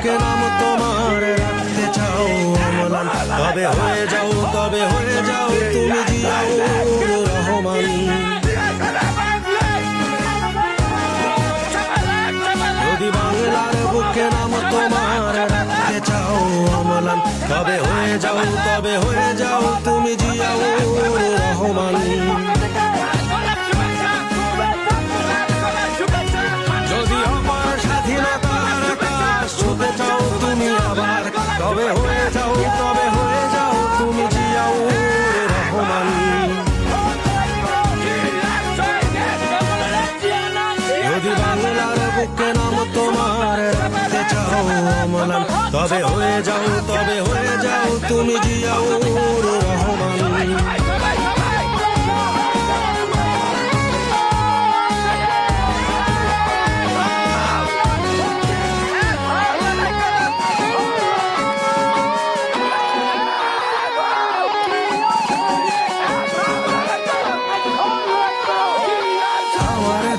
বুকে নাম তোমার রাখতে চাও অম্লান, তবে হয়ে যাও তুমি জিয়াউর রহমান। যদি বাংলার বুকে নাম তোমার রাখতে চাও অম্লান, তবে হয়ে যাও তুমি জিয়াউর রহমান। যদি আমার স্বাধীনতার আকাশ ছুঁতে চাও তুমি আবার, তবে হয়ে যাও তুমি জিয়াউর রহমান। যদি বাংলার বুকে নাম তোমার রাখতে চাও অম্লান, তবে হয়ে যাও তুমি জিয়াউর রহমান।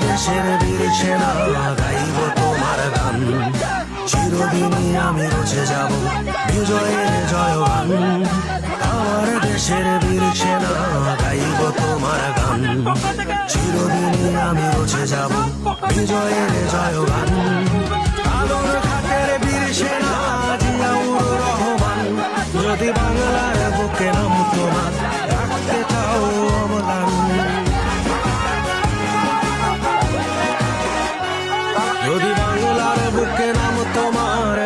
দেশের বীর সেনা গাইব তোমার গান, চিরদিনই আমি রচে যাব বিজয়ের জয়গান। আমার দেশের বীর সেনা গাইব তোমার গান, চিরদিনই আমি রচে যাব বিজয়ের জয়গান। আলোর ঘাটের বীর সেনা জিয়াউর রহমান, যদি বাংলার বুকে নাম তোমার রাখতে চাও অম্লান। যদি বাংলার বুকে নাম তোমার